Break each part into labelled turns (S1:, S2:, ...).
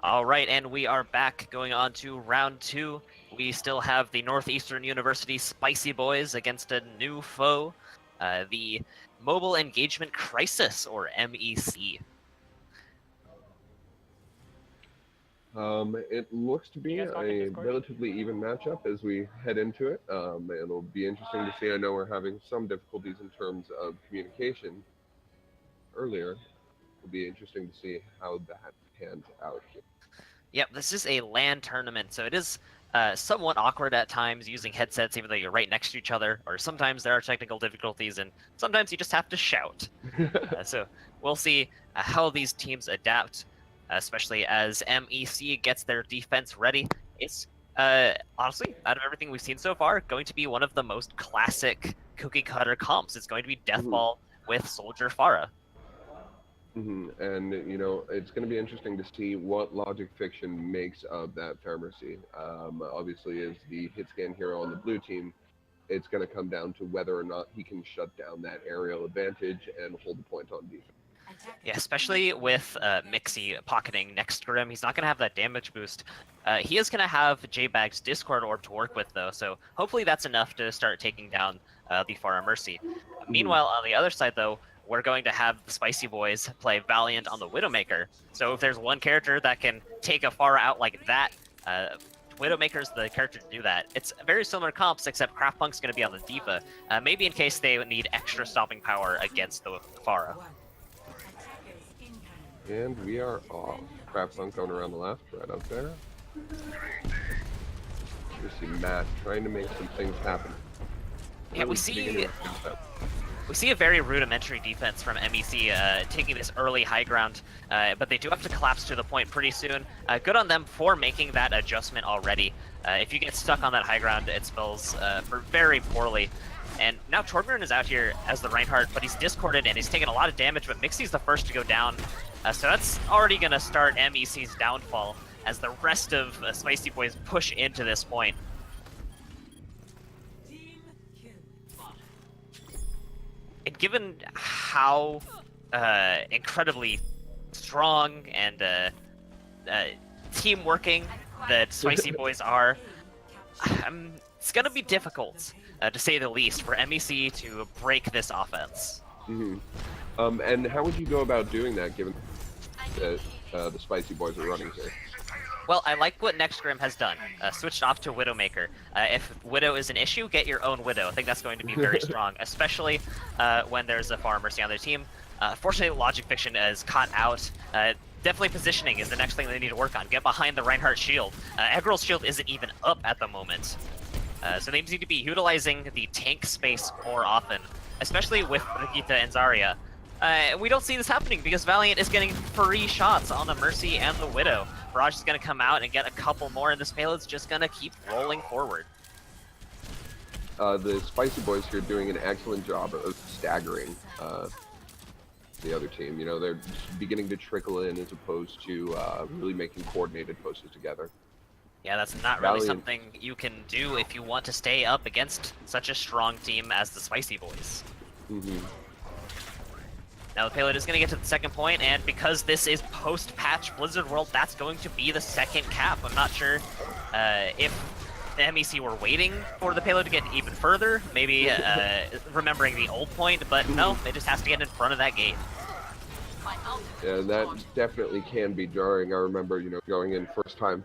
S1: All right, and we are back going on to round two. We still have the Northeastern University Spicy Boys against a new foe, the Mobile Engagement Crisis, or MEC.
S2: It looks to be
S3: You guys talking
S2: a
S3: Discord?
S2: relatively even matchup as we head into it. It'll be interesting to see. I know we're having some difficulties in terms of communication earlier. It'll be interesting to see how that pans out here.
S1: Yep, this is a LAN tournament, so it is somewhat awkward at times using headsets, even though you're right next to each other, or sometimes there are technical difficulties, and sometimes you just have to shout. So we'll see how these teams adapt, especially as MEC gets their defense ready. It's honestly, out of everything we've seen so far, going to be one of the most classic cookie cutter comps. It's going to be Deathball with Soldier Pharah.
S2: And you know, it's going to be interesting to see what Logic Fiction makes of that Pharmacy. Obviously, as the hit scan hero on the blue team, it's going to come down to whether or not he can shut down that aerial advantage and hold the point on defense.
S1: Yeah, especially with Mixie pocketing next to him, he's not going to have that damage boost. He is going to have J-Bag's Discord Orb to work with, though, so hopefully that's enough to start taking down the Pharah Mercy. Meanwhile, on the other side, though, we're going to have the Spicy Boys play Valiant on the Widowmaker. So if there's one character that can take a Pharah out like that, Widowmaker's the character to do that. It's very similar comps, except Craftpunk's going to be on the D.Va, maybe in case they need extra stopping power against the Pharah.
S2: And we are off. Craftpunk going around the left, right up there. You see Matt trying to make some things happen.
S1: Yeah, we see a very rudimentary defense from MEC taking this early high ground, but they do have to collapse to the point pretty soon. Good on them for making that adjustment already. If you get stuck on that high ground, it spells for very poorly. And now Torbjorn is out here as the Reinhardt, but he's discorded and he's taking a lot of damage, but Mixie's the first to go down. So that's already going to start MEC's downfall as the rest of Spicy Boys push into this point. And given how incredibly strong and team working that Spicy Boys are, it's going to be difficult, to say the least, for MEC to break this offense.
S2: And how would you go about doing that, given that the Spicy Boys are running here?
S1: Well, I like what NextGrim has done. Switched off to Widowmaker. If Widow is an issue, get your own Widow. I think that's going to be very strong, especially when there's a Pharah Mercy on their team. Fortunately, Logic Fiction is caught out. Definitely positioning is the next thing they need to work on. Get behind the Reinhardt shield. Eggroll's shield isn't even up at the moment. So they need to be utilizing the tank space more often, especially with Brigitte and Zarya. We don't see this happening because Valiant is getting free shots on the Mercy and the Widow. Barrage is going to come out and get a couple more, and this payload's just going to keep rolling forward.
S2: The Spicy Boys here doing an excellent job of staggering the other team. You know, they're just beginning to trickle in as opposed to really making coordinated pushes together.
S1: Yeah, that's not really something you can do if you want to stay up against such a strong team as the Spicy Boys. Now the payload is going to get to the second point, and because this is post-patch Blizzard World, that's going to be the second cap. I'm not sure if the MEC were waiting for the payload to get even further, maybe remembering the old point, but no, it just has to get in front of that gate.
S2: Yeah, that definitely can be jarring. I remember, you know, going in first time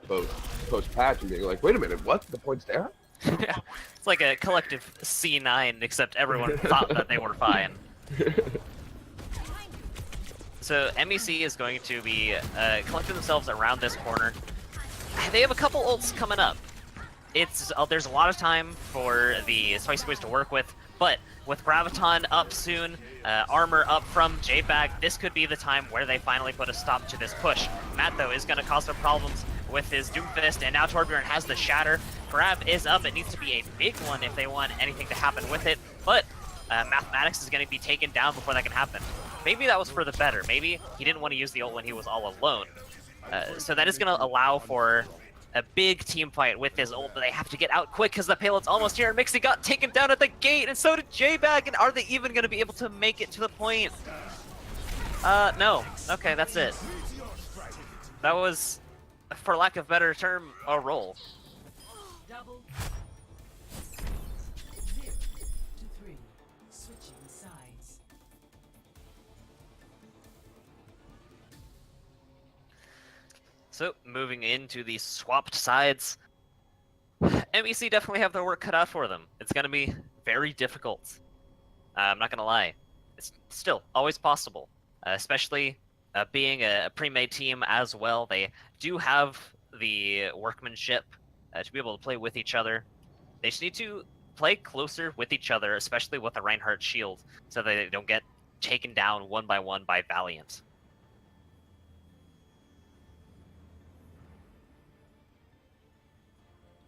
S2: post-patch and being like, wait a minute, what? The point's there?
S1: Yeah, it's like a collective C9, except everyone thought that they were fine. So MEC is going to be collecting themselves around this corner. They have a couple ults coming up. There's a lot of time for the Spicy Boys to work with, but with Graviton up soon, armor up from J-Bag, this could be the time where they finally put a stop to this push. Matt, though, is going to cause some problems with his Doomfist, and now Torbjorn has the Shatter. Grab is up. It needs to be a big one if they want anything to happen with it, but Mathematics is going to be taken down before that can happen. Maybe that was for the better. Maybe he didn't want to use the ult when he was all alone. So that is going to allow for a big team fight with his ult, but they have to get out quick because the payload's almost here. And Mixie got taken down at the gate, and so did J-Bag. And are they even going to be able to make it to the point? No. Okay, that's it. That was for lack of a better term, a roll.
S3: Double. 0 to 3. Switching sides.
S1: So, moving into the swapped sides, MEC definitely have their work cut out for them. It's going to be very difficult. I'm not going to lie. It's still always possible, especially being a pre-made team as well. They do have the workmanship to be able to play with each other. They just need to play closer with each other, especially with the Reinhardt shield, so that they don't get taken down one by Valiant.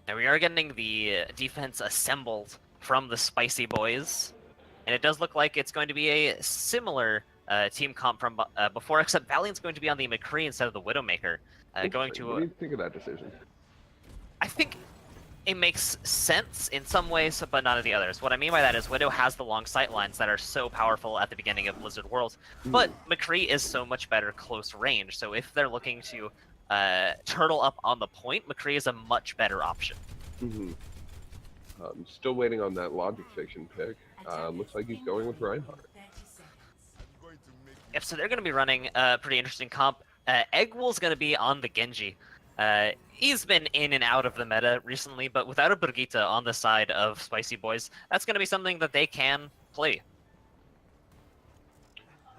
S1: Now we are getting the defense assembled from the Spicy Boys, and it does look like it's going to be a similar team comp from before, except Valiant's going to be on the McCree instead of the Widowmaker. Going to.
S2: What do you think of that decision?
S1: I think it makes sense in some ways, but not in the others. What I mean by that is Widow has the long sight lines that are so powerful at the beginning of Blizzard Worlds, but McCree is so much better close range. So if they're looking to turtle up on the point, McCree is a much better option.
S2: Still waiting on that Logic Fiction pick. Looks like he's going with Reinhardt.
S1: Yep, so they're going to be running a pretty interesting comp. Eggwol's going to be on the Genji. He's been in and out of the meta recently, but without a Brigitte on the side of Spicy Boys, that's going to be something that they can play.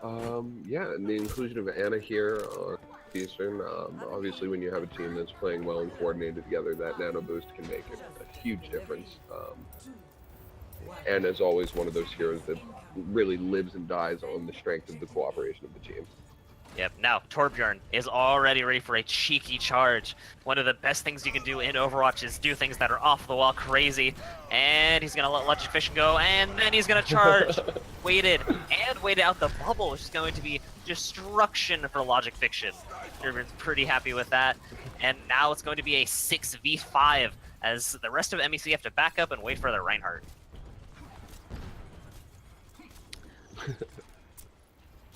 S2: Yeah, and the inclusion of Anna here on Eastern, obviously when you have a team that's playing well and coordinated together, that nano boost can make a huge difference. Anna's always one of those heroes that really lives and dies on the strength of the cooperation of the team.
S1: Yep, now Torbjorn is already ready for a cheeky charge. One of the best things you can do in Overwatch is do things that are off the wall crazy. And he's going to let Logic Fiction go, and then he's going to charge. Waited out the bubble, which is going to be destruction for Logic Fiction. Torbjorn's pretty happy with that. And now it's going to be a 6v5 as the rest of MEC have to back up and wait for their Reinhardt.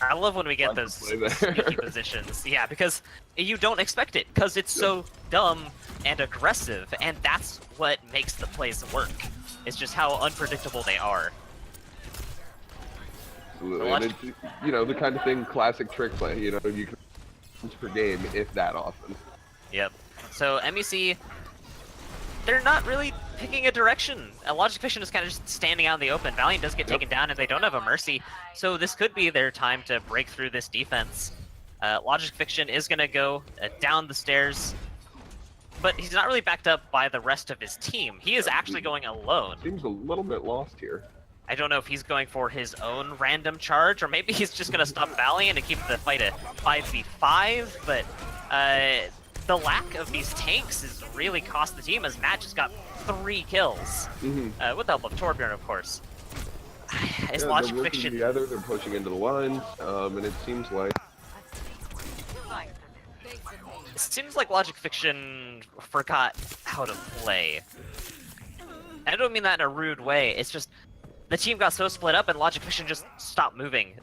S1: I love when we get those sneaky positions. Yeah, because you don't expect it, because it's so dumb and aggressive, and that's what makes the plays work. It's just how unpredictable they are.
S2: Absolutely. And it's, you know, the kind of thing, classic trick play, you know, you can per game, if that often.
S1: Yep. So MEC, they're not really picking a direction. Logic Fiction is kind of just standing out in the open. Valiant does get taken down, and they don't have a Mercy, so this could be their time to break through this defense. Logic Fiction is going to go down the stairs, but he's not really backed up by the rest of his team. He is actually going alone.
S2: Seems a little bit lost here.
S1: I don't know if he's going for his own random charge, or maybe he's just going to stop Valiant and keep the fight at 5v5, but the lack of these tanks has really cost the team, as Matt just got 3 kills. With the help of Torbjorn, of course. Is Logic
S2: they're working
S1: Fiction...
S2: together, they're pushing into the lines, and it seems like...
S1: It seems like Logic Fiction forgot how to play. I don't mean that in a rude way, it's just the team got so split up and Logic Fiction just stopped moving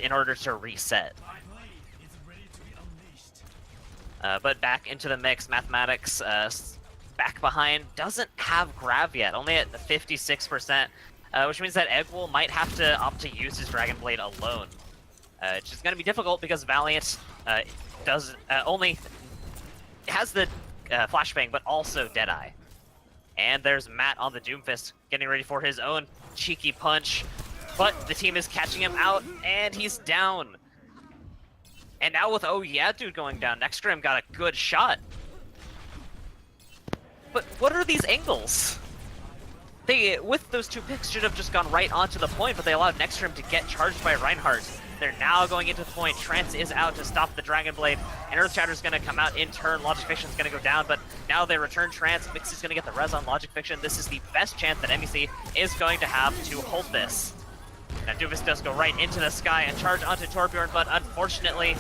S1: in order to reset. But back into the mix, Mathematics back behind, doesn't have Grav yet, only at 56%, which means that Eggwol might have to opt to use his Dragon Blade alone. Which is going to be difficult because Valiant does only has the Flashbang, but also Deadeye. And there's Matt on the Doomfist, getting ready for his own cheeky punch, but the team is catching him out, and he's down. And now with Oh Yeah Dude going down, Nextrim got a good shot. But what are these angles? They, with those 2 picks, should have just gone right onto the point, but they allowed Nextrim to get charged by Reinhardt. They're now going into the point. Trance is out to stop the Dragon Blade, and Earthshatter's going to come out in turn. Logic Fiction's going to go down, but now they return Trance. Mixie's going to get the res on Logic Fiction. This is the best chance that MEC is going to have to hold this. Now Doofus does go right into the sky and charge onto Torbjorn, but unfortunately,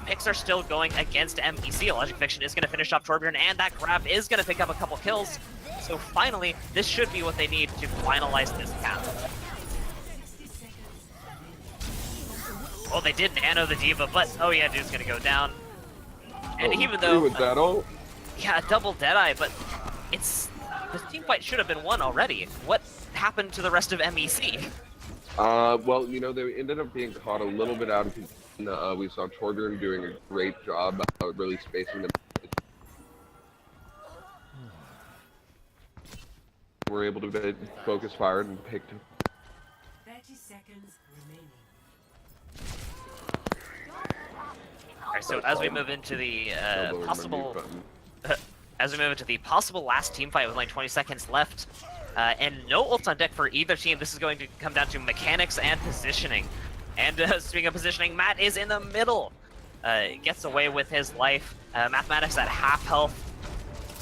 S1: picks are still going against MEC. Logic Fiction is going to finish off Torbjorn, and that grab is going to pick up a couple kills. So finally, this should be what they need to finalize this path. Well, they did nano the Diva, but Oh Yeah Dude's going to go down. And even though...
S2: with that ult.
S1: Yeah, a double Deadeye, but it's... The team fight should have been won already. What happened to the rest of MEC?
S2: Well, you know, they ended up being caught a little bit out of position. We saw Torbjorn doing a great job really spacing them. We're able to focus fire and pick
S3: 30 seconds remaining.
S1: Alright, so as we move into the
S2: elbow in my
S1: possible...
S2: mute button.
S1: As we move into the possible last team fight with like 20 seconds left, and no ults on deck for either team, this is going to come down to mechanics and positioning. And speaking of positioning, Matt is in the middle. Gets away with his life. Mathematics at half health.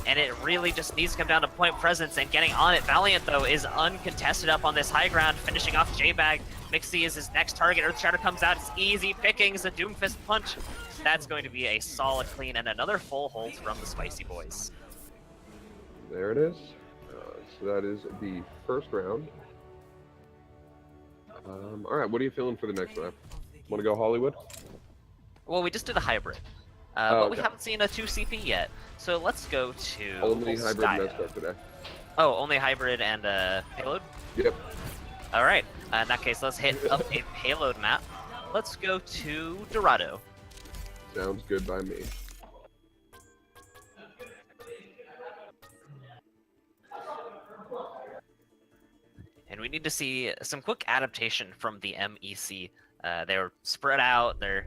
S1: And it really just needs to come down to point presence and getting on it. Valiant, though, is uncontested up on this high ground, finishing off J-Bag. Mixie is his next target. Earthshatter comes out. It's easy pickings. A Doomfist punch. That's going to be a solid clean and another full hold from the Spicy Boys.
S2: There it is. So that is the first round. All right, what are you feeling for the next round? Want to go Hollywood?
S1: Well, we just did a hybrid.
S2: Oh,
S1: but we
S2: okay.
S1: haven't seen a 2CP yet. So let's go to...
S2: Only hybrid
S1: Style.
S2: messed up today.
S1: Oh, only hybrid and payload?
S2: Yep.
S1: Alright, in that case, let's hit up a payload map. Let's go to Dorado.
S2: Sounds good by me.
S1: And we need to see some quick adaptation from the MEC. They're spread out, their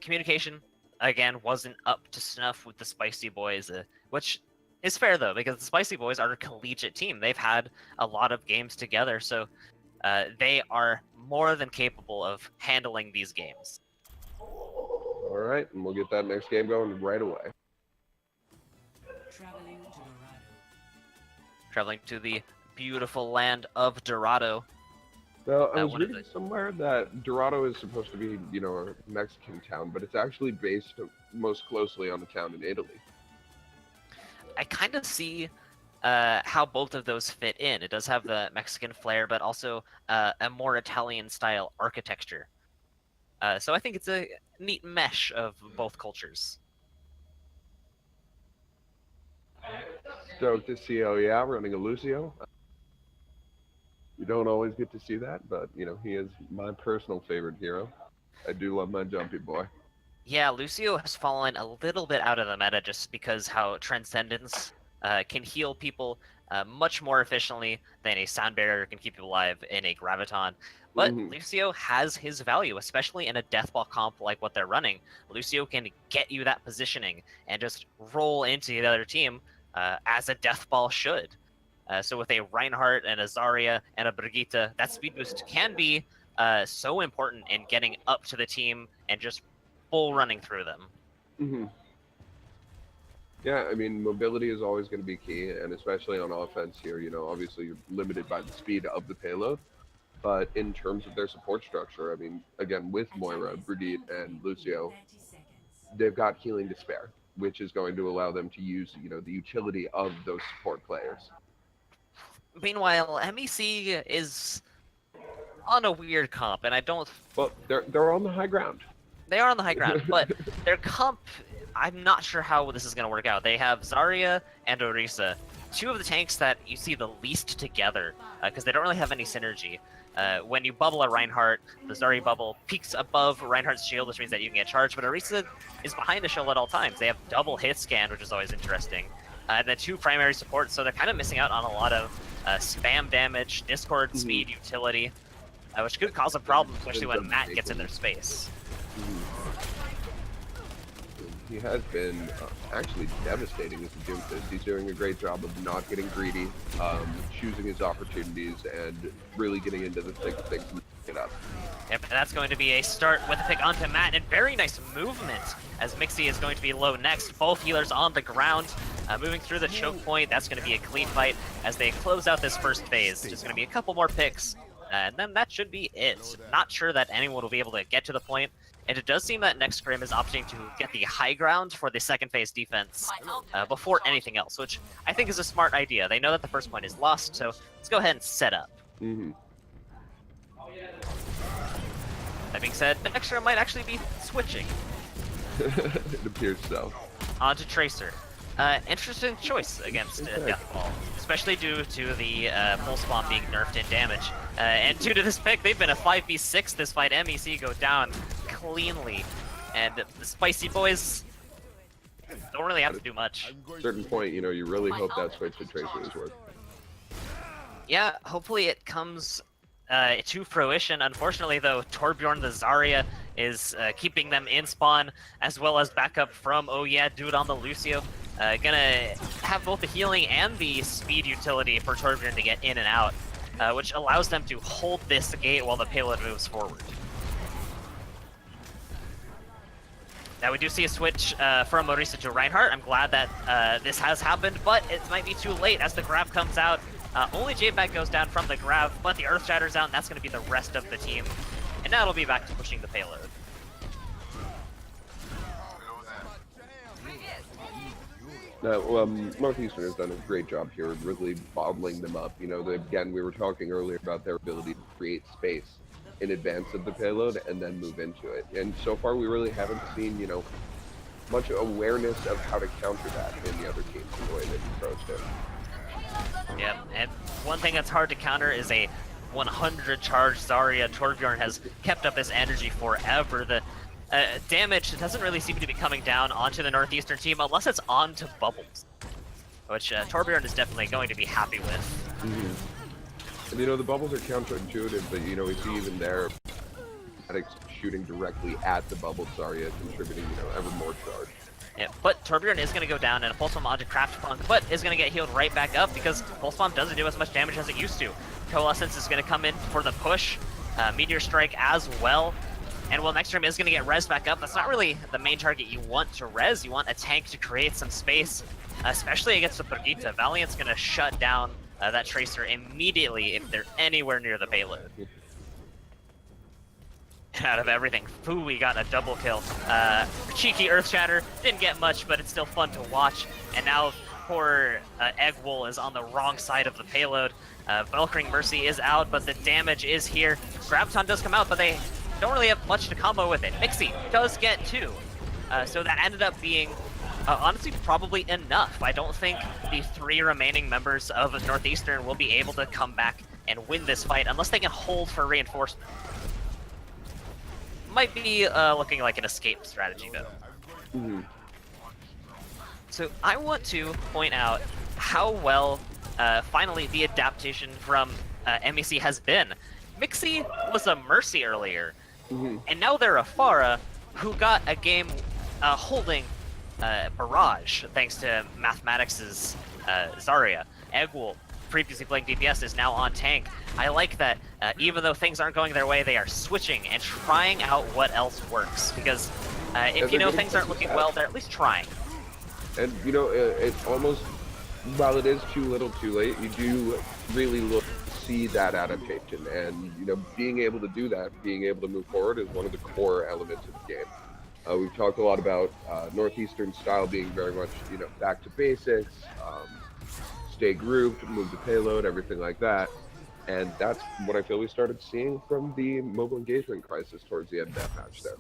S1: communication, again, wasn't up to snuff with the Spicy Boys, which is fair, though, because the Spicy Boys are a collegiate team. They've had a lot of games together, so they are more than capable of handling these games.
S2: All right, and we'll get that next game going right away.
S3: Traveling to Dorado.
S1: Traveling to the beautiful land of Dorado.
S2: Now, I was
S1: one of
S2: reading
S1: the-
S2: somewhere that Dorado is supposed to be, you know, a Mexican town, but it's actually based most closely on a town in Italy.
S1: I kind of see how both of those fit in. It does have the Mexican flair, but also a more Italian-style architecture. So I think it's a neat mesh of both cultures.
S2: Stoked to see OEA running a Lucio. You don't always get to see that, but, you know, he is my personal favorite hero. I do love my jumpy boy.
S1: Yeah, Lucio has fallen a little bit out of the meta just because how Transcendence can heal people much more efficiently than a Sound Barrier can keep you alive in a Graviton. But Lucio has his value, especially in a Deathball comp like what they're running. Lucio can get you that positioning and just roll into the other team as a Deathball should. So with a Reinhardt and a Zarya and a Brigitte, that speed boost can be so important in getting up to the team and just full running through them.
S2: Yeah, I mean, mobility is always going to be key, and especially on offense here, you know, obviously you're limited by the speed of the payload, but in terms of their support structure, I mean, again, with Moira, Brigitte, and Lucio,
S3: 30 seconds.
S2: they've got healing to spare, which is going to allow them to use, you know, the utility of those support players.
S1: Meanwhile, MEC is on a weird comp, and I don't...
S2: Well, they're on the high ground.
S1: They are on the high ground, but their comp, I'm not sure how this is going to work out. They have Zarya and Orisa, two of the tanks that you see the least together, because they don't really have any synergy. When you bubble a Reinhardt, the Zarya bubble peaks above Reinhardt's shield, which means that you can get charged, but Orisa is behind the shield at all times. They have double hit scan, which is always interesting. And then two primary supports, so they're kind of missing out on a lot of spam damage, Discord speed, utility, which could cause a problem, especially when Matt gets in their space.
S2: He has been actually devastating as a Doomfist. He's doing a great job of not getting greedy, choosing his opportunities, and really getting into the thick of things and it up.
S1: Yep, and that's going to be a start with a pick onto Matt, and very nice movement as Mixie is going to be low next. Both healers on the ground, moving through the choke point. That's going to be a clean fight as they close out this first phase. Just going to be a couple more picks, and then that should be it. Not sure that anyone will be able to get to the point, and it does seem that Next Grim is opting to get the high ground for the second phase defense before anything else, which I think is a smart idea. They know that the first point is lost, so let's go ahead and set up. That being said, Next Grim might actually be switching.
S2: It appears so.
S1: onto Tracer. Interesting choice against Deathball, especially due to the pulse bomb being nerfed in damage. And due to this pick, they've been a 5v6 this fight. MEC go down cleanly, and the Spicy Boys don't really have to do much.
S2: At a certain point, you know, you really hope that switch to Tracer is worth.
S1: Yeah, hopefully it comes to fruition. Unfortunately, though, Torbjorn the Zarya is keeping them in spawn, as well as backup from, oh yeah, dude on the Lucio. Gonna have both the healing and the speed utility for Torbjorn to get in and out, which allows them to hold this gate while the payload moves forward. Now we do see a switch from Marisa to Reinhardt. I'm glad that this has happened, but it might be too late as the grab comes out. Only J-Bag goes down from the grab, but the Earth Shatter's out, and that's going to be the rest of the team. And now it'll be back to pushing the payload.
S2: Northeastern has done a great job here, really bottling them up. You know, again, we were talking earlier about their ability to create space in advance of the payload and then move into it. And so far, we really haven't seen, you know, much awareness of how to counter that in the other teams in the way they've approached it.
S1: Yeah, and one thing that's hard to counter is a 100 charge Zarya. Torbjorn has kept up this energy forever. The damage doesn't really seem to be coming down onto the Northeastern team unless it's onto Bubbles, which Torbjorn is definitely going to be happy with.
S2: Mm-hmm. And you know, the Bubbles are counterintuitive, but you know, we see even there, Addicts shooting directly at the Bubble Zarya, contributing, you know, ever more charge.
S1: Yeah, but Torbjorn is going to go down and a Pulse Bomb onto Craft Punk, but is going to get healed right back up because Pulse Bomb doesn't do as much damage as it used to. Coalescence is going to come in for the push, Meteor Strike as well. And while Next Term is going to get res back up, that's not really the main target you want to res. You want a tank to create some space, especially against the Brigitte. Valiant's going to shut down that Tracer immediately if they're anywhere near the payload. Out of everything, Fui got a double kill. Cheeky Earth Shatter, didn't get much, but it's still fun to watch. And now poor Eggwool is on the wrong side of the payload. Valkyrie Mercy is out, but the damage is here. Graviton does come out, but they don't really have much to combo with it. Mixie does get two. So that ended up being, honestly, probably enough. I don't think the three remaining members of Northeastern will be able to come back and win this fight unless they can hold for reinforcement. Might be looking like an escape strategy, though.
S2: Mm-hmm.
S1: So I want to point out how well, finally, the adaptation from MEC has been. Mixie was a Mercy earlier, and now they're a Pharah who got a game holding Barrage, thanks to Mathematics' Zarya. Eggwool, previously playing DPS, is now on tank. I like that even though things aren't going their way, they are switching and trying out what else works. Because if you know things aren't looking well, they're at least trying.
S2: And you know, it's almost, while it is too little too late, you do really see that adaptation. And you know, being able to do that, being able to move forward is one of the core elements of the game. We've talked a lot about Northeastern style being very much, you know, back to basics, stay grouped, move the payload, everything like that. And that's what I feel we started seeing from the mobile engagement crisis towards the end of that match there.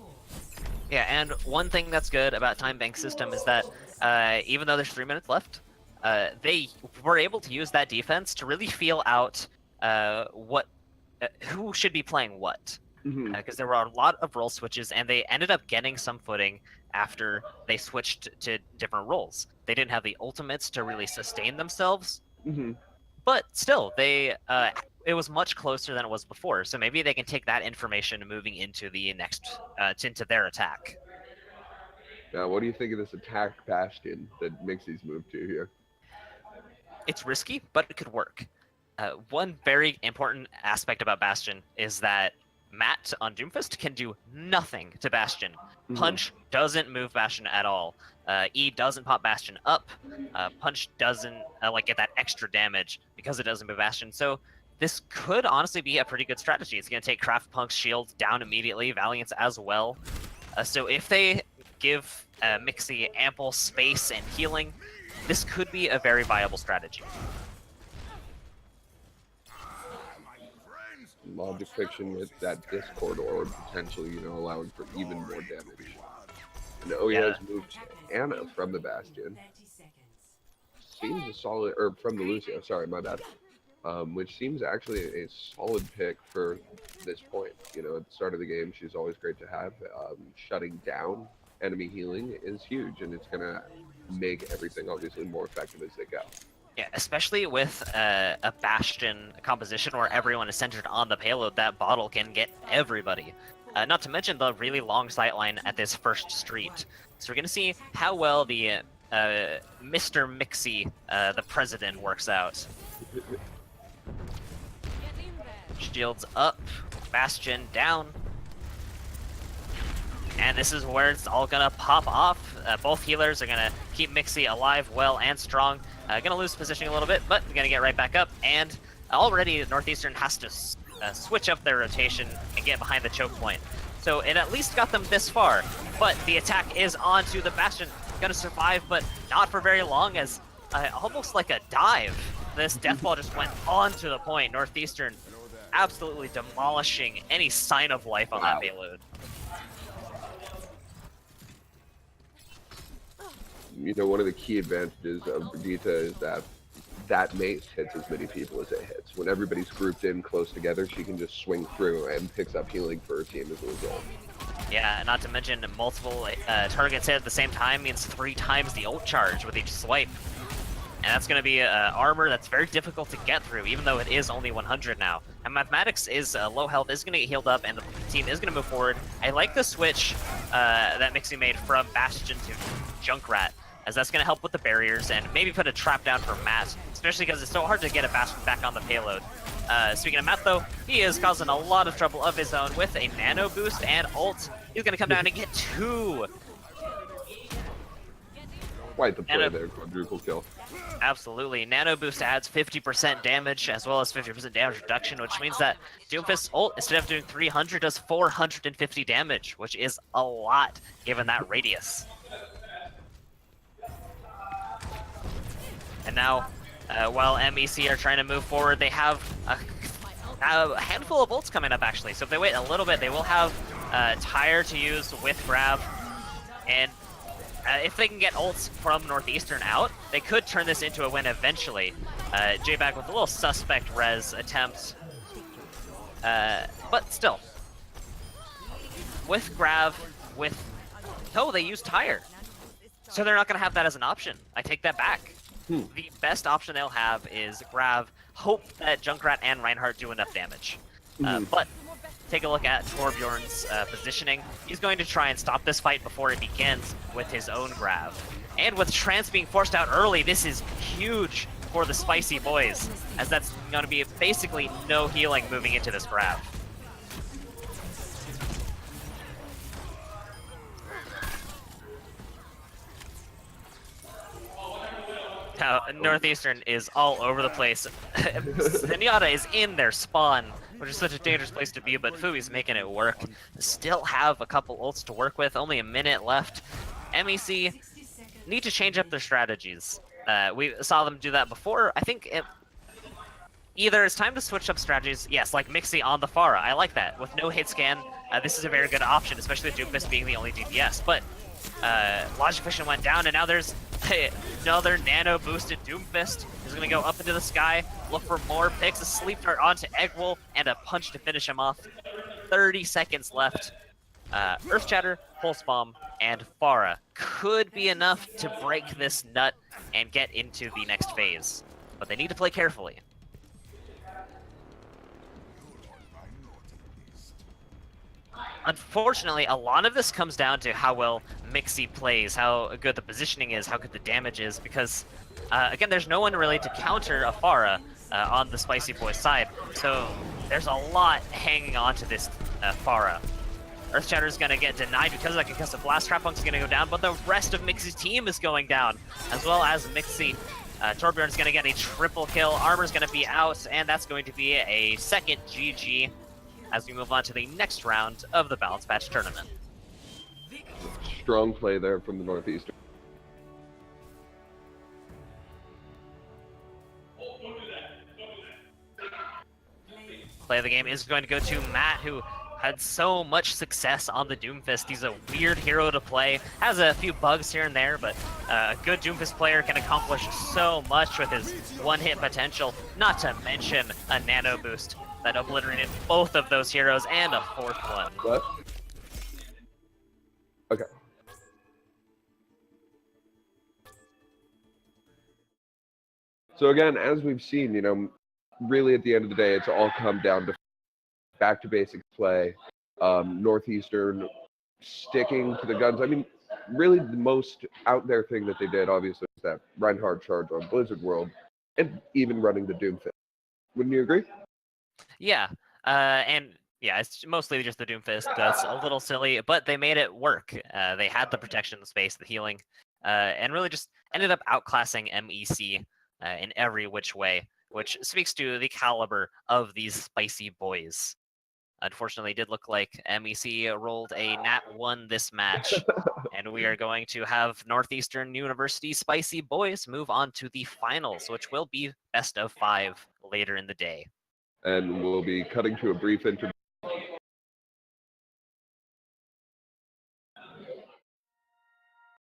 S1: Yeah, and one thing that's good about Time Bank system is that even though there's 3 minutes left, they were able to use that defense to really feel out who should be playing what. Because there were a lot of role switches, and they ended up getting some footing after they switched to different roles. They didn't have the ultimates to really sustain themselves, but still, it was much closer than it was before. So maybe they can take that information moving into the next into their attack.
S2: Now, what do you think of this attack Bastion that Mixie's moved to here?
S1: It's risky, but it could work. One very important aspect about Bastion is that Matt on Doomfist can do nothing to Bastion. Punch doesn't move Bastion at all. E doesn't pop Bastion up. Punch doesn't get that extra damage because it doesn't move Bastion. So this could honestly be a pretty good strategy. It's going to take Craft Punk's shield down immediately, Valiant's as well. So if they give Mixie ample space and healing, this could be a very viable strategy.
S2: Logic Fiction with that Discord orb potentially, you know, allowing for even more damage. And OEA's moved Anna from the Bastion
S3: 30 seconds.
S2: seems a solid, or from the Lucio, sorry, my bad. Which seems actually a solid pick for this point. You know, at the start of the game, she's always great to have. Shutting down enemy healing is huge, and it's gonna make everything obviously more effective as they go.
S1: Yeah, especially with a Bastion composition where everyone is centered on the payload, that bottle can get everybody. Not to mention the really long sightline at this first street. So we're going to see how well the Mr. Mixie, the president, works out. Shields up, Bastion down. And this is where it's all gonna pop off. Both healers are gonna keep Mixie alive, well, and strong. Gonna lose positioning a little bit, but gonna get right back up. And already Northeastern has to switch up their rotation and get behind the choke point. So it at least got them this far. But the attack is onto the Bastion. Gonna survive, but not for very long, as almost like a dive. This deathball just went onto the point. Northeastern absolutely demolishing any sign of life on that payload.
S2: You know, one of the key advantages of Brigitte is that mace hits as many people as it hits. When everybody's grouped in close together, she can just swing through and picks up healing for her team as a result.
S1: Yeah, not to mention multiple targets hit at the same time means 3 times the ult charge with each swipe. And that's going to be armor that's very difficult to get through, even though it is only 100 now. And Mathematics is low health, is going to get healed up, and the team is going to move forward. I like the switch that Mixie made from Bastion to Junkrat, as that's going to help with the barriers and maybe put a trap down for Matt, especially because it's so hard to get a Bastion back on the payload. Speaking of Matt, though, he is causing a lot of trouble of his own with a nano boost and ult. He's going to come down and get 2.
S2: Quite the play there, quadruple kill.
S1: Absolutely. Nano boost adds 50% damage as well as 50% damage reduction, which means that Doomfist's ult, instead of doing 300, does 450 damage, which is a lot given that radius. And now, while MEC are trying to move forward, they have a handful of ults coming up, actually. So if they wait a little bit, they will have Tire to use with Grab. And if they can get ults from Northeastern out, they could turn this into a win eventually. J-Bag with a little suspect res attempt. But still. With Grav, with... Oh, they use Tire. So they're not going to have that as an option. I take that back. The best option they'll have is Grav, hope that Junkrat and Reinhardt do enough damage. But take a look at Torbjorn's positioning. He's going to try and stop this fight before it begins with his own Grav. And with Trance being forced out early, this is huge for the Spicy Boys, as that's going to be basically no healing moving into this Grav. Now, Northeastern is all over the place. Zenyatta is in their spawn, which is such a dangerous place to be, but Fui's making it work. Still have a couple ults to work with, only a minute left. MEC need to change up their strategies. We saw them do that before. I think either it's time to switch up strategies, yes, like Mixie on the Pharah. I like that. With no hit scan, this is a very good option, especially with Doomfist being the only DPS. But Logic Vision went down, and now there's another nano boosted Doomfist. He's gonna go up into the sky, look for more picks, a sleep dart onto Eggwolf, and a punch to finish him off. 30 seconds left. Earth Shatter, Pulse Bomb, and Pharah could be enough to break this nut and get into the next phase. But they need to play carefully. Unfortunately, a lot of this comes down to how well Mixie plays, how good the positioning is, how good the damage is, because, again, there's no one really to counter a Pharah on the Spicy Boys side, so there's a lot hanging on to this Pharah. Earthshatter is going to get denied because of that concussive blast. Trappunk's going to go down, but the rest of Mixie's team is going down, as well as Mixie. Torbjorn's going to get a triple kill, Armor's going to be out, and that's going to be a second GG as we move on to the next round of the Balance Patch Tournament.
S2: Strong play there from the Northeastern.
S1: Play of the game is going to go to Matt, who had so much success on the Doomfist. He's a weird hero to play, has a few bugs here and there, but a good Doomfist player can accomplish so much with his one-hit potential, not to mention a nano boost that obliterated both of those heroes and a fourth one.
S2: What? Okay. So again, as we've seen, you know, really at the end of the day, it's all come down to back to basics play. Northeastern sticking to the guns. I mean, really the most out there thing that they did, obviously, was that Reinhardt charge on Blizzard World, and even running the Doomfist. Wouldn't you agree?
S1: Yeah, and yeah, it's mostly just the Doomfist. That's a little silly, but they made it work. They had the protection, the space, the healing, and really just ended up outclassing MEC in every which way, which speaks to the caliber of these spicy boys. Unfortunately, it did look like MEC rolled a Nat 1 this match, and we are going to have Northeastern University Spicy Boys move on to the finals, which will be best of 5 later in the day.
S2: And we'll be cutting to a brief interview.